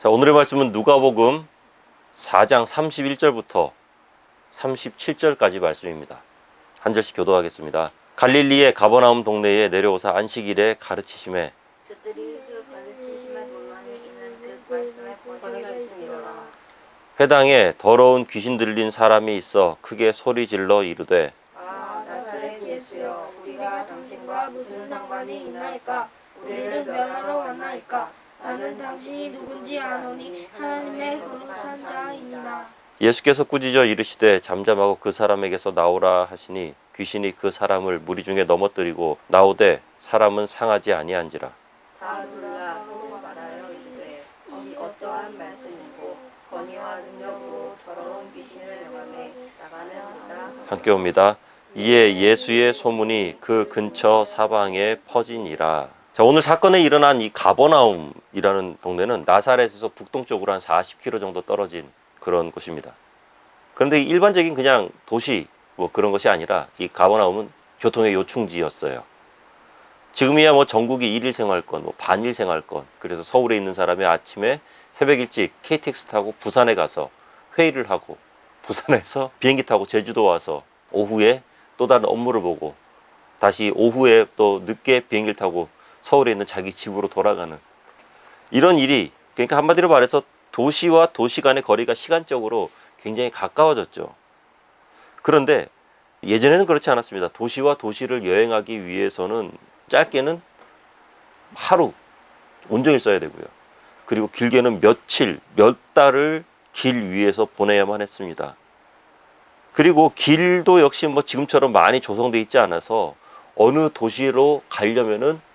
자, 오늘의 말씀은 누가복음 4장 31절부터 37절까지 말씀입니다. 한 절씩 교도하겠습니다. 갈릴리의 가버나움 동네에 내려오사 안식일에 가르치심에 그들이 그 가르치심에 논란이 있는 그 말씀에 번역이 있으리라. 회당에 더러운 귀신 들린 사람이 있어 크게 소리 질러 이르되 아, 나사렛 예수여, 우리가 당신과 무슨 상관이 있나이까? 우리를 멸하러 왔나이까? 나는 당신이 누군지 아노니 하나님의 거룩한 자이니라. 예수께서 꾸짖어 이르시되 잠잠하고 그 사람에게서 나오라 하시니 귀신이 그 사람을 무리 중에 넘어뜨리고 나오되 사람은 상하지 아니한지라. 다 놀라 서로 말하여 이르되 이 어떠한 말씀이고 권위와 능력으로 더러운 귀신을 영함에 나가는도다. 함께 옵니다. 이에 예수의 소문이 그 근처 사방에 퍼지니라. 자, 오늘 사건에 일어난 이 가버나움이라는 동네는 나사렛에서 북동쪽으로 한 40km 정도 떨어진 그런 곳입니다. 그런데 일반적인 그냥 도시 뭐 그런 것이 아니라 이 가버나움은 교통의 요충지였어요. 지금이야 뭐 전국이 일일 생활권, 뭐 반일 생활권. 그래서 서울에 있는 사람이 아침에 새벽 일찍 KTX 타고 부산에 가서 회의를 하고 부산에서 비행기 타고 제주도 와서 오후에 또 다른 업무를 보고 다시 오후에 또 늦게 비행기를 타고 서울에 있는 자기 집으로 돌아가는 이런 일이, 그러니까 한마디로 말해서 도시와 도시 간의 거리가 시간적으로 굉장히 가까워졌죠. 그런데 예전에는 그렇지 않았습니다. 도시와 도시를 여행하기 위해서는 짧게는 하루 온종일 써야 되고요. 그리고 길게는 며칠, 몇 달을 길 위에서 보내야만 했습니다. 그리고 길도 역시 뭐 지금처럼 많이 조성되어 있지 않아서 어느 도시로 가려면은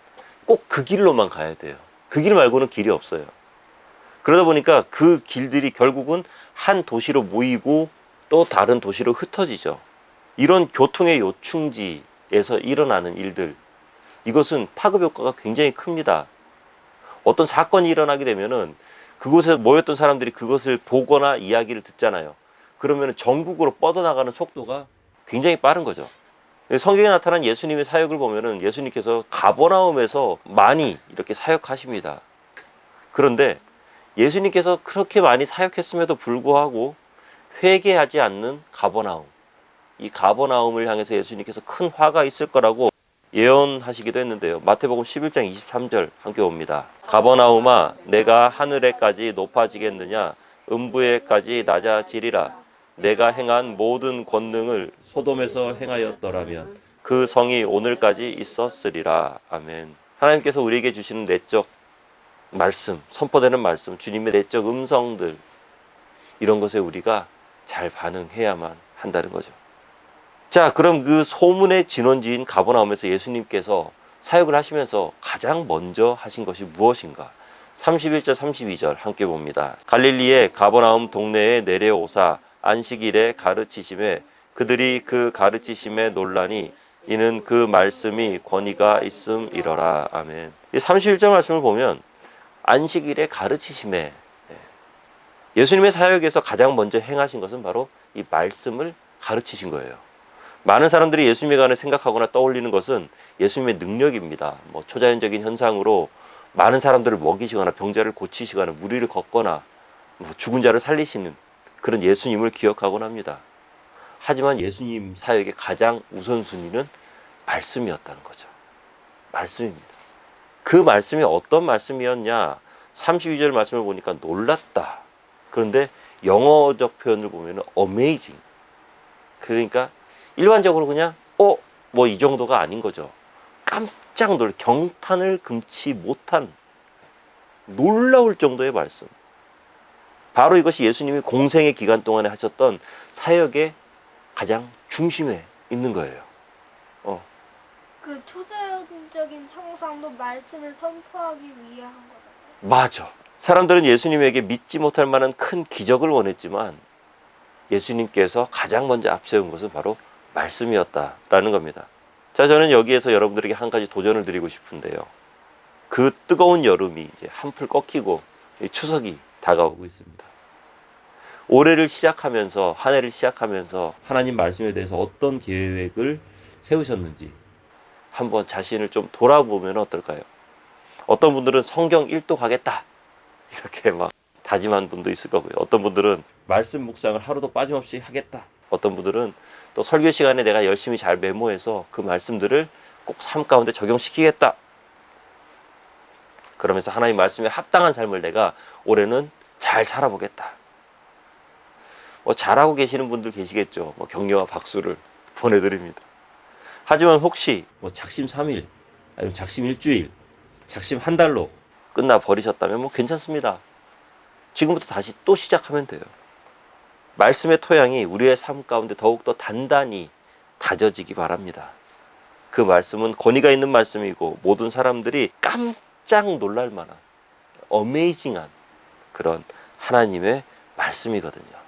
꼭 그 길로만 가야 돼요. 그 길 말고는 길이 없어요. 그러다 보니까 그 길들이 결국은 한 도시로 모이고 또 다른 도시로 흩어지죠. 이런 교통의 요충지에서 일어나는 일들, 이것은 파급 효과가 굉장히 큽니다. 어떤 사건이 일어나게 되면은 그곳에 모였던 사람들이 그것을 보거나 이야기를 듣잖아요. 그러면 전국으로 뻗어나가는 속도가 굉장히 빠른 거죠. 성경에 나타난 예수님의 사역을 보면은 예수님께서 가버나움에서 많이 이렇게 사역하십니다. 그런데 예수님께서 그렇게 많이 사역했음에도 불구하고 회개하지 않는 가버나움, 이 가버나움을 향해서 예수님께서 큰 화가 있을 거라고 예언하시기도 했는데요. 마태복음 11장 23절 함께 봅니다. 가버나움아, 내가 하늘에까지 높아지겠느냐? 음부에까지 낮아지리라. 내가 행한 모든 권능을 소돔에서 행하였더라면 그 성이 오늘까지 있었으리라. 아멘. 하나님께서 우리에게 주시는 내적 말씀, 선포되는 말씀, 주님의 내적 음성들, 이런 것에 우리가 잘 반응해야만 한다는 거죠. 자, 그럼 그 소문의 진원지인 가버나움에서 예수님께서 사역을 하시면서 가장 먼저 하신 것이 무엇인가? 31절 32절 함께 봅니다. 갈릴리의 가버나움 동네에 내려오사 안식일에 가르치심에 그들이 그 가르치심에 논란이 이는 그 말씀이 권위가 있음이러라. 아멘. 이 31절 말씀을 보면 안식일에 가르치심에, 예수님의 사역에서 가장 먼저 행하신 것은 바로 이 말씀을 가르치신 거예요. 많은 사람들이 예수님에 관해 생각하거나 떠올리는 것은 예수님의 능력입니다. 뭐 초자연적인 현상으로 많은 사람들을 먹이시거나 병자를 고치시거나 무리를 걷거나 뭐 죽은 자를 살리시는 그런 예수님을 기억하곤 합니다. 하지만 예수님 사역의 가장 우선순위는 말씀이었다는 거죠. 말씀입니다. 그 말씀이 어떤 말씀이었냐? 32절 말씀을 보니까 놀랐다. 그런데 영어적 표현을 보면 amazing. 그러니까 일반적으로 그냥 뭐 이 정도가 아닌 거죠. 깜짝 놀라, 경탄을 금치 못한 놀라울 정도의 말씀. 바로 이것이 예수님이 공생의 기간 동안에 하셨던 사역의 가장 중심에 있는 거예요. 그 초자연적인 형상도 말씀을 선포하기 위한 거잖아요. 맞아. 사람들은 예수님에게 믿지 못할 만한 큰 기적을 원했지만 예수님께서 가장 먼저 앞세운 것은 바로 말씀이었다라는 겁니다. 자, 저는 여기에서 여러분들에게 한 가지 도전을 드리고 싶은데요. 그 뜨거운 여름이 이제 한풀 꺾이고 추석이 다가오고 있습니다. 올해를 시작하면서, 한 해를 시작하면서 하나님 말씀에 대해서 어떤 계획을 세우셨는지 한번 자신을 좀 돌아보면 어떨까요? 어떤 분들은 성경 1도 가겠다 이렇게 막 다짐한 분도 있을 거고요. 어떤 분들은 말씀 묵상을 하루도 빠짐없이 하겠다. 어떤 분들은 또 설교 시간에 내가 열심히 잘 메모해서 그 말씀들을 꼭 삶 가운데 적용시키겠다. 그러면서 하나님 말씀에 합당한 삶을 내가 올해는 잘 살아보겠다. 뭐 잘하고 계시는 분들 계시겠죠. 뭐 격려와 박수를 보내드립니다. 하지만 혹시 뭐 작심 3일, 아니면 작심 일주일, 작심 한 달로 끝나 버리셨다면 뭐 괜찮습니다. 지금부터 다시 또 시작하면 돼요. 말씀의 토양이 우리의 삶 가운데 더욱더 단단히 다져지기 바랍니다. 그 말씀은 권위가 있는 말씀이고 모든 사람들이 깜짝 놀랄 만한 어메이징한 그런 하나님의 말씀이거든요.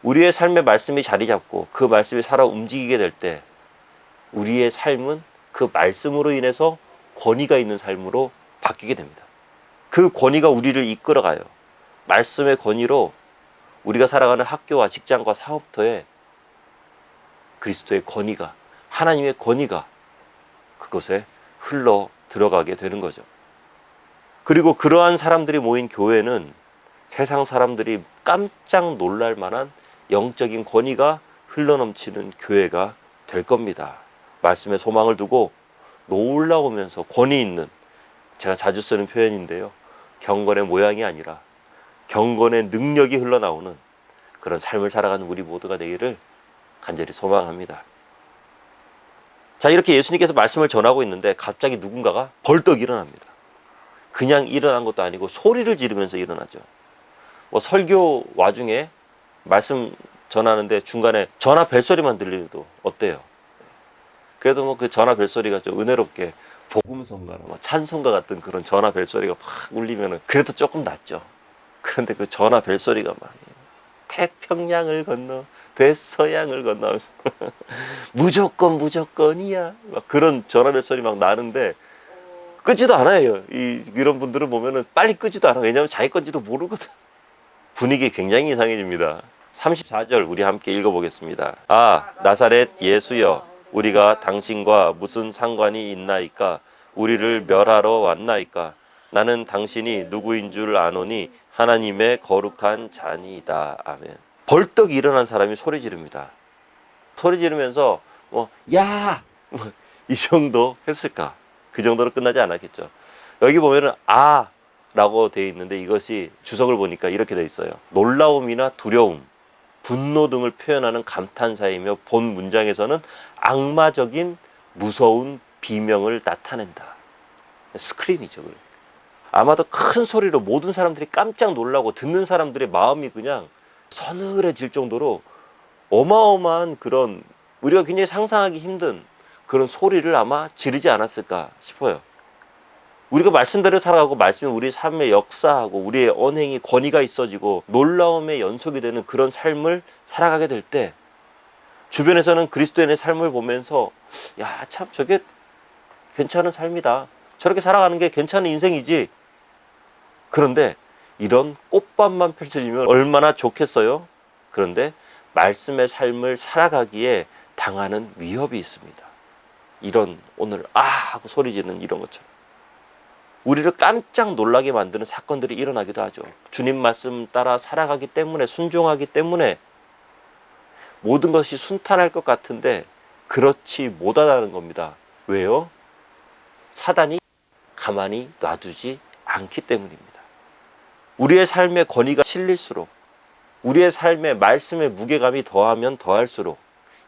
우리의 삶의 말씀이 자리 잡고 그 말씀이 살아 움직이게 될 때 우리의 삶은 그 말씀으로 인해서 권위가 있는 삶으로 바뀌게 됩니다. 그 권위가 우리를 이끌어가요. 말씀의 권위로 우리가 살아가는 학교와 직장과 사업터에 그리스도의 권위가, 하나님의 권위가 그것에 흘러 들어가게 되는 거죠. 그리고 그러한 사람들이 모인 교회는 세상 사람들이 깜짝 놀랄 만한 영적인 권위가 흘러넘치는 교회가 될 겁니다. 말씀에 소망을 두고 놀라우면서 권위 있는, 제가 자주 쓰는 표현인데요, 경건의 모양이 아니라 경건의 능력이 흘러나오는 그런 삶을 살아가는 우리 모두가 되기를 간절히 소망합니다. 자, 이렇게 예수님께서 말씀을 전하고 있는데 갑자기 누군가가 벌떡 일어납니다. 그냥 일어난 것도 아니고 소리를 지르면서 일어나죠. 뭐 설교 와중에 말씀 전하는데 중간에 전화 벨소리만 들려도 어때요? 그래도 뭐 그 전화 벨소리가 좀 은혜롭게 복음성가나 뭐 찬송가 같은 그런 전화 벨소리가 막 울리면은 그래도 조금 낫죠. 그런데 그 전화 벨소리가 막 태평양을 건너 대서양을 건너면서 무조건이야 막 그런 전화 벨소리 막 나는데 끄지도 않아요. 이런 분들은 보면은 빨리 끄지도 않아. 왜냐하면 자기 건지도 모르거든. 분위기 굉장히 이상해집니다. 34절 우리 함께 읽어보겠습니다. 아, 나사렛 예수여, 우리가 당신과 무슨 상관이 있나이까? 우리를 멸하러 왔나이까? 나는 당신이 누구인 줄 아노니 하나님의 거룩한 자니이다. 아멘. 벌떡 일어난 사람이 소리 지릅니다. 소리 지르면서 야! 이 정도 했을까? 그 정도로 끝나지 않았겠죠. 여기 보면은 아! 라고 되어 있는데 이것이 주석을 보니까 이렇게 되어 있어요. 놀라움이나 두려움, 분노 등을 표현하는 감탄사이며 본 문장에서는 악마적인 무서운 비명을 나타낸다. 스크림이죠. 아마도 큰 소리로 모든 사람들이 깜짝 놀라고 듣는 사람들의 마음이 그냥 서늘해질 정도로 어마어마한 그런 우리가 굉장히 상상하기 힘든 그런 소리를 아마 지르지 않았을까 싶어요. 우리가 말씀대로 살아가고 말씀이 우리 삶의 역사하고 우리의 언행이 권위가 있어지고 놀라움의 연속이 되는 그런 삶을 살아가게 될 때 주변에서는 그리스도인의 삶을 보면서 야, 참 저게 괜찮은 삶이다. 저렇게 살아가는 게 괜찮은 인생이지. 그런데 이런 꽃밭만 펼쳐지면 얼마나 좋겠어요. 그런데 말씀의 삶을 살아가기에 당하는 위협이 있습니다. 이런 오늘 아 하고 소리 지르는 이런 것처럼 우리를 깜짝 놀라게 만드는 사건들이 일어나기도 하죠. 주님 말씀 따라 살아가기 때문에, 순종하기 때문에 모든 것이 순탄할 것 같은데 그렇지 못하다는 겁니다. 왜요? 사단이 가만히 놔두지 않기 때문입니다. 우리의 삶의 권위가 실릴수록, 우리의 삶의 말씀의 무게감이 더하면 더할수록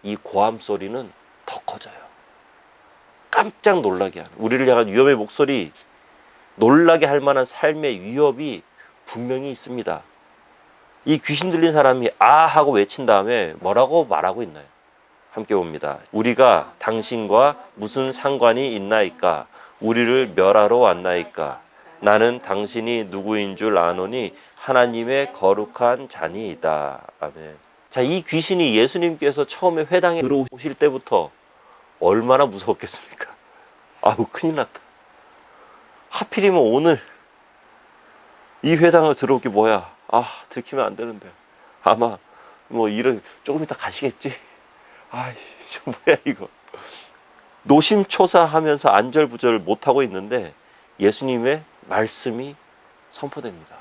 이 고함 소리는 더 커져요. 깜짝 놀라게 하는, 우리를 향한 위험의 목소리, 놀라게 할 만한 삶의 위협이 분명히 있습니다. 이 귀신 들린 사람이 아 하고 외친 다음에 뭐라고 말하고 있나요? 함께 봅니다. 우리가 당신과 무슨 상관이 있나이까? 우리를 멸하러 왔나이까? 나는 당신이 누구인 줄 아노니 하나님의 거룩한 자니이다. 아멘. 자, 이 귀신이 예수님께서 처음에 회당에 들어오실 때부터 얼마나 무서웠겠습니까? 아우, 큰일 났다. 하필이면 오늘 이 회당을 들어올 게 뭐야? 아, 들키면 안 되는데. 아마 뭐 이런 조금 이따 가시겠지. 아이, 저 뭐야 이거. 노심초사하면서 안절부절 못하고 있는데 예수님의 말씀이 선포됩니다.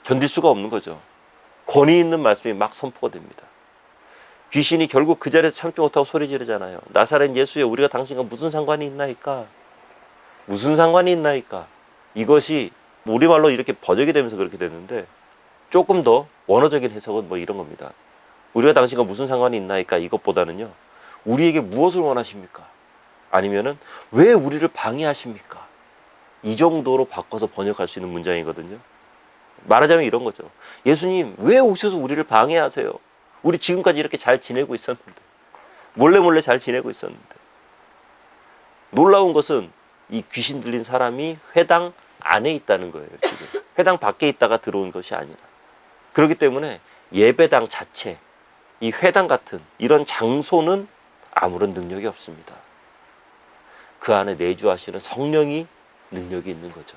견딜 수가 없는 거죠. 권위 있는 말씀이 막 선포가 됩니다. 귀신이 결국 그 자리에서 참지 못하고 소리 지르잖아요. 나사렛 예수여, 우리가 당신과 무슨 상관이 있나이까? 무슨 상관이 있나이까? 이것이 우리말로 이렇게 번역이 되면서 그렇게 됐는데, 조금 더 원어적인 해석은 뭐 이런 겁니다. 우리가 당신과 무슨 상관이 있나이까? 이것보다는요, 우리에게 무엇을 원하십니까? 아니면은 왜 우리를 방해하십니까? 이 정도로 바꿔서 번역할 수 있는 문장이거든요. 말하자면 이런 거죠. 예수님, 왜 오셔서 우리를 방해하세요? 우리 지금까지 이렇게 잘 지내고 있었는데, 몰래 잘 지내고 있었는데. 놀라운 것은 이 귀신 들린 사람이 회당 안에 있다는 거예요. 지금 회당 밖에 있다가 들어온 것이 아니라. 그렇기 때문에 예배당 자체, 이 회당 같은 이런 장소는 아무런 능력이 없습니다. 그 안에 내주하시는 성령이 능력이 있는 거죠.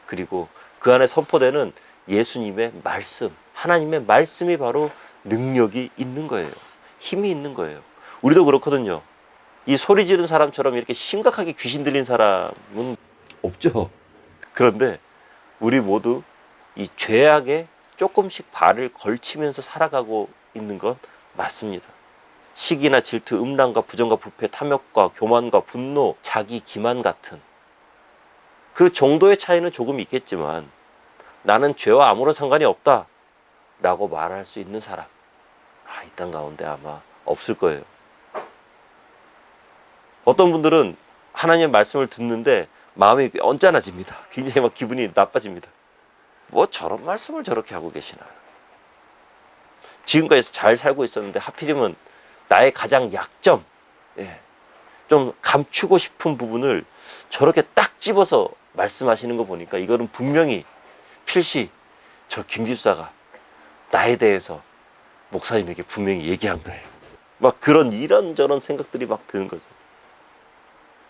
그리고 그 안에 선포되는 예수님의 말씀, 하나님의 말씀이 바로 능력이 있는 거예요. 힘이 있는 거예요. 우리도 그렇거든요. 이 소리 지른 사람처럼 이렇게 심각하게 귀신 들린 사람은 없죠. 그런데 우리 모두 이 죄악에 조금씩 발을 걸치면서 살아가고 있는 건 맞습니다. 시기나 질투, 음란과 부정과 부패, 탐욕과 교만과 분노, 자기 기만 같은 그 정도의 차이는 조금 있겠지만, 나는 죄와 아무런 상관이 없다 라고 말할 수 있는 사람, 이 땅 가운데 아마 없을 거예요. 어떤 분들은 하나님의 말씀을 듣는데 마음이 언짢아집니다. 굉장히 막 기분이 나빠집니다. 뭐 저런 말씀을 저렇게 하고 계시나. 지금까지 잘 살고 있었는데 하필이면 나의 가장 약점, 좀 감추고 싶은 부분을 저렇게 딱 집어서 말씀하시는 거 보니까 이거는 분명히 필시 저 김집사가 나에 대해서 목사님에게 분명히 얘기한 거예요. 막 그런 이런저런 생각들이 막 드는 거죠.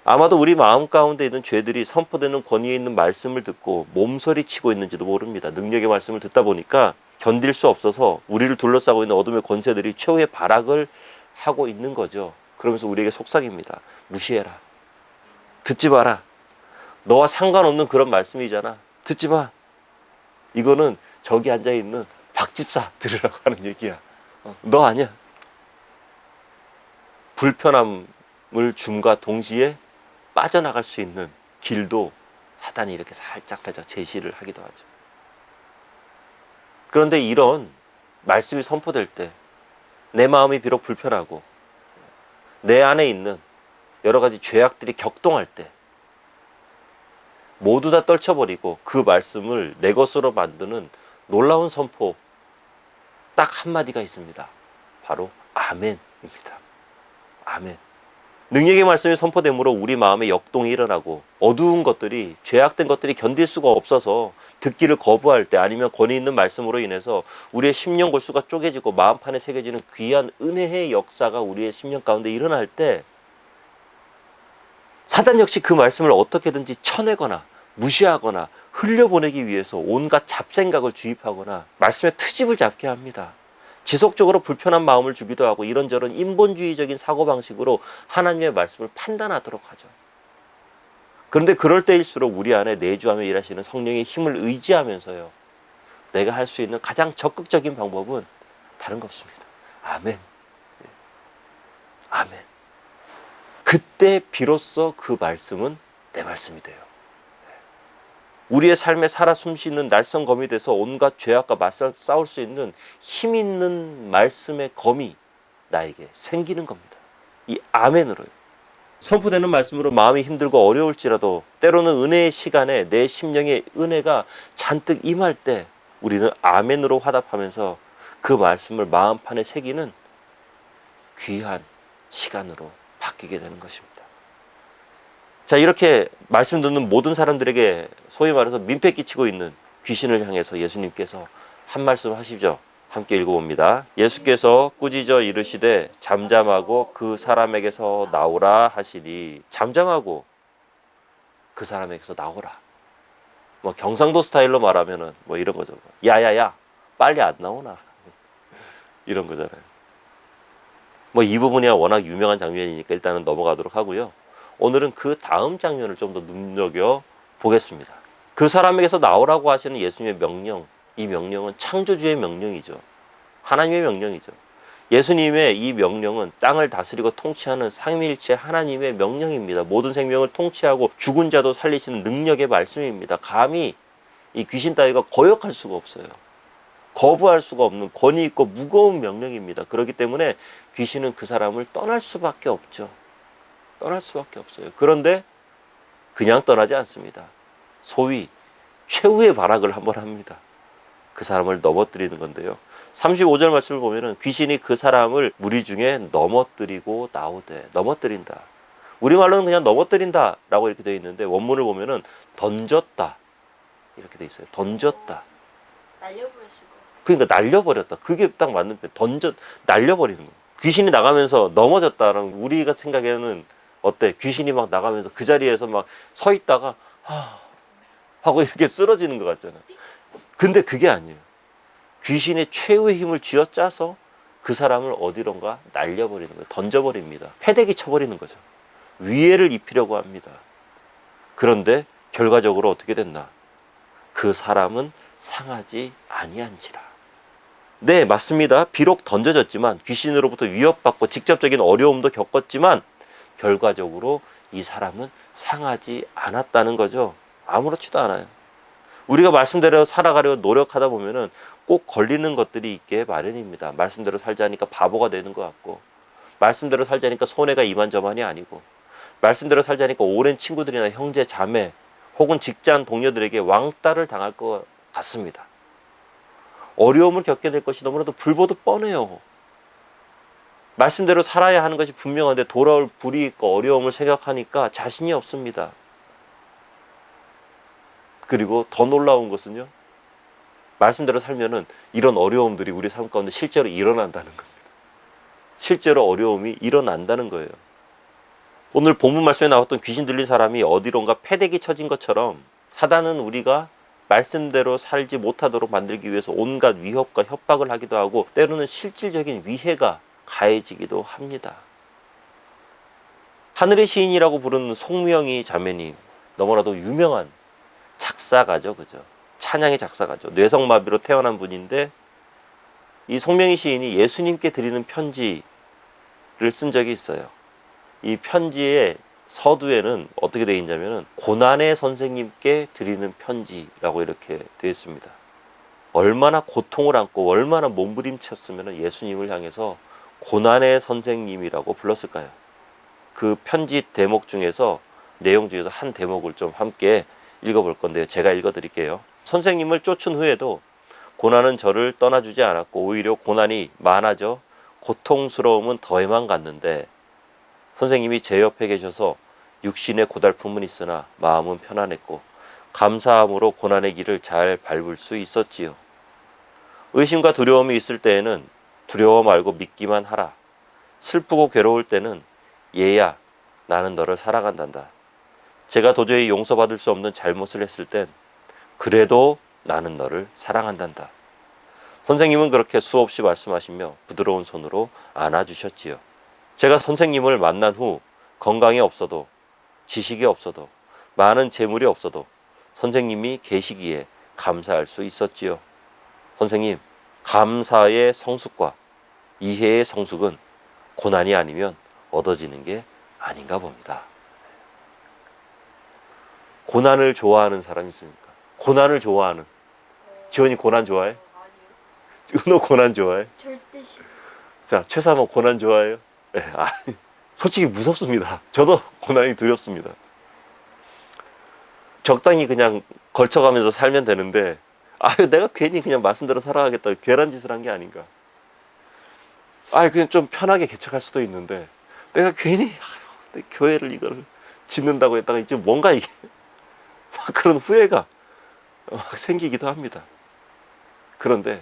아마도 우리 마음 가운데 있는 죄들이 선포되는 권위에 있는 말씀을 듣고 몸서리 치고 있는지도 모릅니다. 능력의 말씀을 듣다 보니까 견딜 수 없어서 우리를 둘러싸고 있는 어둠의 권세들이 최후의 발악을 하고 있는 거죠. 그러면서 우리에게 속삭입니다. 무시해라. 듣지 마라. 너와 상관없는 그런 말씀이잖아. 듣지 마. 이거는 저기 앉아있는 박집사 들으라고 하는 얘기야. 너 아니야. 불편함을 줌과 동시에 빠져나갈 수 있는 길도 사단이 이렇게 살짝 제시를 하기도 하죠. 그런데 이런 말씀이 선포될 때 내 마음이 비록 불편하고 내 안에 있는 여러 가지 죄악들이 격동할 때 모두 다 떨쳐버리고 그 말씀을 내 것으로 만드는 놀라운 선포 딱 한마디가 있습니다. 바로 아멘입니다. 아멘. 능력의 말씀이 선포됨으로 우리 마음에 역동이 일어나고 어두운 것들이, 죄악된 것들이 견딜 수가 없어서 듣기를 거부할 때, 아니면 권위 있는 말씀으로 인해서 우리의 심령 골수가 쪼개지고 마음판에 새겨지는 귀한 은혜의 역사가 우리의 심령 가운데 일어날 때, 사단 역시 그 말씀을 어떻게든지 쳐내거나 무시하거나 흘려보내기 위해서 온갖 잡생각을 주입하거나 말씀의 트집을 잡게 합니다. 지속적으로 불편한 마음을 주기도 하고 이런저런 인본주의적인 사고방식으로 하나님의 말씀을 판단하도록 하죠. 그런데 그럴 때일수록 우리 안에 내주하며 일하시는 성령의 힘을 의지하면서요, 내가 할 수 있는 가장 적극적인 방법은 다른 거 없습니다. 아멘. 아멘. 그때 비로소 그 말씀은 내 말씀이 돼요. 우리의 삶에 살아 숨쉬는 날성검이 돼서 온갖 죄악과 맞서 싸울 수 있는 힘 있는 말씀의 검이 나에게 생기는 겁니다. 이 아멘으로요. 선포되는 말씀으로 마음이 힘들고 어려울지라도 때로는 은혜의 시간에 내 심령의 은혜가 잔뜩 임할 때 우리는 아멘으로 화답하면서 그 말씀을 마음판에 새기는 귀한 시간으로 바뀌게 되는 것입니다. 자, 이렇게 말씀 듣는 모든 사람들에게 소위 말해서 민폐 끼치고 있는 귀신을 향해서 예수님께서 한 말씀 하시죠. 함께 읽어봅니다. 예수께서 꾸짖어 이르시되 잠잠하고 그 사람에게서 나오라 하시니, 잠잠하고 그 사람에게서 나오라. 뭐 경상도 스타일로 말하면은 뭐 이런 거죠. 야야야 빨리 안 나오나 이런 거잖아요. 뭐 이 부분이 워낙 유명한 장면이니까 일단은 넘어가도록 하고요. 오늘은 그 다음 장면을 좀 더 눈여겨 보겠습니다. 그 사람에게서 나오라고 하시는 예수님의 명령, 이 명령은 창조주의 명령이죠. 하나님의 명령이죠. 예수님의 이 명령은 땅을 다스리고 통치하는 삼위일체 하나님의 명령입니다. 모든 생명을 통치하고 죽은 자도 살리시는 능력의 말씀입니다. 감히 이 귀신 따위가 거역할 수가 없어요. 거부할 수가 없는 권위 있고 무거운 명령입니다. 그렇기 때문에 귀신은 그 사람을 떠날 수밖에 없죠. 떠날 수밖에 없어요. 그런데 그냥 떠나지 않습니다. 소위 최후의 발악을 한번 합니다. 그 사람을 넘어뜨리는 건데요. 35절 말씀을 보면은 귀신이 그 사람을 무리 중에 넘어뜨리고 나오되, 넘어뜨린다. 우리말로는 그냥 넘어뜨린다 라고 이렇게 되어 있는데 원문을 보면은 던졌다 이렇게 되어 있어요. 던졌다. 날려버렸을 그러니까 날려버렸다. 그게 딱 맞는 표현. 날려버리는 거예요. 귀신이 나가면서 넘어졌다라는, 우리가 생각에는 어때? 귀신이 막 나가면서 그 자리에서 막 서 있다가 하고 이렇게 쓰러지는 것 같잖아요. 근데 그게 아니에요. 귀신의 최후의 힘을 쥐어짜서 그 사람을 어디론가 날려버리는 거예요. 던져버립니다. 패대기 쳐버리는 거죠. 위해를 입히려고 합니다. 그런데 결과적으로 어떻게 됐나? 그 사람은 상하지 아니한지라. 네, 맞습니다. 비록 던져졌지만, 귀신으로부터 위협받고 직접적인 어려움도 겪었지만 결과적으로 이 사람은 상하지 않았다는 거죠. 아무렇지도 않아요. 우리가 말씀대로 살아가려 노력하다 보면은 꼭 걸리는 것들이 있게 마련입니다. 말씀대로 살자니까 바보가 되는 것 같고, 말씀대로 살자니까 손해가 이만저만이 아니고, 말씀대로 살자니까 오랜 친구들이나 형제, 자매 혹은 직장 동료들에게 왕따를 당할 것 같습니다. 어려움을 겪게 될 것이 너무나도 불보듯 뻔해요. 말씀대로 살아야 하는 것이 분명한데 돌아올 불이 있고 어려움을 생각하니까 자신이 없습니다. 그리고 더 놀라운 것은요, 말씀대로 살면은 이런 어려움들이 우리 삶 가운데 실제로 일어난다는 겁니다. 실제로 어려움이 일어난다는 거예요. 오늘 본문 말씀에 나왔던 귀신 들린 사람이 어디론가 패대기 쳐진 것처럼 사단은 우리가 말씀대로 살지 못하도록 만들기 위해서 온갖 위협과 협박을 하기도 하고, 때로는 실질적인 위해가 가해지기도 합니다. 하늘의 시인이라고 부르는 송명희 자매님, 너무나도 유명한 작사가죠, 그죠? 찬양의 작사가죠. 뇌성마비로 태어난 분인데, 이 송명희 시인이 예수님께 드리는 편지를 쓴 적이 있어요. 이 편지의 서두에는 어떻게 되어 있냐면은 고난의 선생님께 드리는 편지라고 이렇게 되어 있습니다. 얼마나 고통을 안고 얼마나 몸부림쳤으면 예수님을 향해서 고난의 선생님이라고 불렀을까요? 그 편지 대목 중에서, 내용 중에서 한 대목을 좀 함께 읽어볼 건데요. 제가 읽어드릴게요. 선생님을 쫓은 후에도 고난은 저를 떠나주지 않았고 오히려 고난이 많아져 고통스러움은 더해만 갔는데, 선생님이 제 옆에 계셔서 육신의 고달픔은 있으나 마음은 편안했고 감사함으로 고난의 길을 잘 밟을 수 있었지요. 의심과 두려움이 있을 때에는 두려워 말고 믿기만 하라. 슬프고 괴로울 때는 얘야, 나는 너를 사랑한단다. 제가 도저히 용서받을 수 없는 잘못을 했을 땐 그래도 나는 너를 사랑한단다. 선생님은 그렇게 수없이 말씀하시며 부드러운 손으로 안아주셨지요. 제가 선생님을 만난 후 건강이 없어도, 지식이 없어도, 많은 재물이 없어도 선생님이 계시기에 감사할 수 있었지요. 선생님, 감사의 성숙과 이해의 성숙은 고난이 아니면 얻어지는 게 아닌가 봅니다. 고난을 좋아하는 사람이 있습니까? 고난을 좋아하는. 지원이 고난 좋아해? 너 고난 좋아해? 절대 싫어. 자, 최삼호 고난 좋아해요? 네, 아니, 솔직히 무섭습니다. 저도 고난이 두렵습니다. 적당히 그냥 걸쳐가면서 살면 되는데, 내가 괜히 그냥 말씀대로 살아가겠다, 괴란 짓을 한 게 아닌가. 그냥 좀 편하게 개척할 수도 있는데, 내가 괜히 내 교회를 이걸 짓는다고 했다가 이제 뭔가 이게 막 그런 후회가 막 생기기도 합니다. 그런데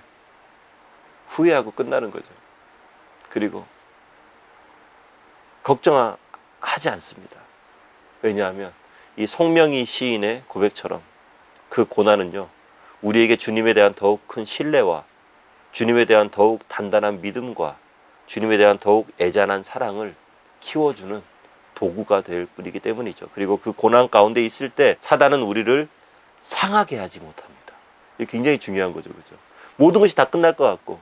후회하고 끝나는 거죠. 그리고 걱정하지 않습니다. 왜냐하면 이 송명희 시인의 고백처럼 그 고난은요, 우리에게 주님에 대한 더욱 큰 신뢰와 주님에 대한 더욱 단단한 믿음과 주님에 대한 더욱 애잔한 사랑을 키워주는 도구가 될 뿐이기 때문이죠. 그리고 그 고난 가운데 있을 때 사단은 우리를 상하게 하지 못합니다. 이게 굉장히 중요한 거죠. 그죠? 모든 것이 다 끝날 것 같고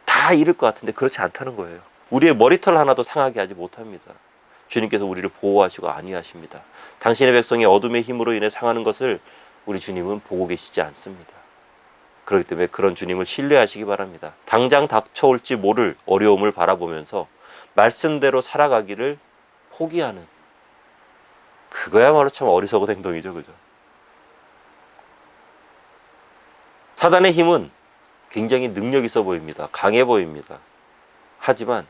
다 잃을 것 같은데 그렇지 않다는 거예요. 우리의 머리털 하나도 상하게 하지 못합니다. 주님께서 우리를 보호하시고 안위하십니다. 당신의 백성이 어둠의 힘으로 인해 상하는 것을 우리 주님은 보고 계시지 않습니다. 그렇기 때문에 그런 주님을 신뢰하시기 바랍니다. 당장 닥쳐올지 모를 어려움을 바라보면서 말씀대로 살아가기를 포기하는, 그거야말로 참 어리석은 행동이죠. 그죠? 사단의 힘은 굉장히 능력 있어 보입니다. 강해 보입니다. 하지만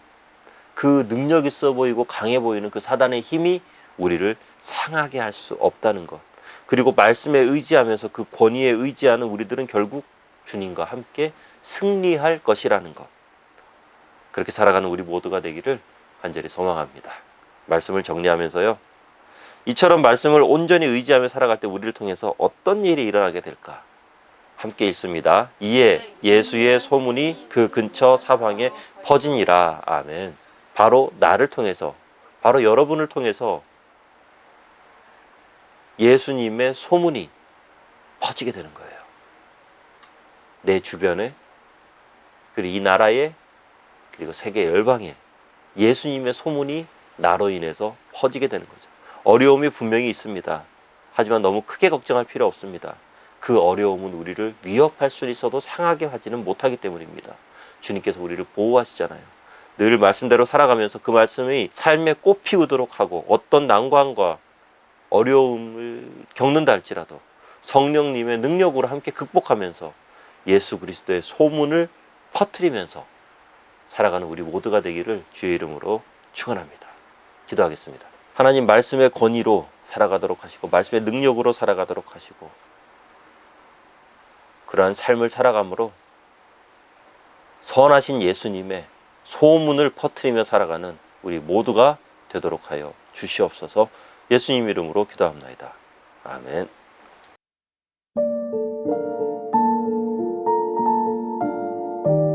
그 능력 있어 보이고 강해 보이는 그 사단의 힘이 우리를 상하게 할 수 없다는 것. 그리고 말씀에 의지하면서 그 권위에 의지하는 우리들은 결국 주님과 함께 승리할 것이라는 것. 그렇게 살아가는 우리 모두가 되기를 간절히 소망합니다. 말씀을 정리하면서요. 이처럼 말씀을 온전히 의지하며 살아갈 때 우리를 통해서 어떤 일이 일어나게 될까? 함께 읽습니다. 이에 예수의 소문이 그 근처 사방에 퍼지니라. 아멘. 바로 나를 통해서, 바로 여러분을 통해서 예수님의 소문이 퍼지게 되는 거예요. 내 주변에, 그리고 이 나라에, 그리고 세계 열방에 예수님의 소문이 나로 인해서 퍼지게 되는 거죠. 어려움이 분명히 있습니다. 하지만 너무 크게 걱정할 필요 없습니다. 그 어려움은 우리를 위협할 수 있어도 상하게 하지는 못하기 때문입니다. 주님께서 우리를 보호하시잖아요. 늘 말씀대로 살아가면서 그 말씀이 삶에 꽃 피우도록 하고 어떤 난관과 어려움을 겪는다 할지라도 성령님의 능력으로 함께 극복하면서 예수 그리스도의 소문을 퍼뜨리면서 살아가는 우리 모두가 되기를 주의 이름으로 축원합니다. 기도하겠습니다. 하나님, 말씀의 권위로 살아가도록 하시고 말씀의 능력으로 살아가도록 하시고 그러한 삶을 살아감으로 선하신 예수님의 소문을 퍼뜨리며 살아가는 우리 모두가 되도록 하여 주시옵소서. 예수님 이름으로 기도합나이다. 아멘.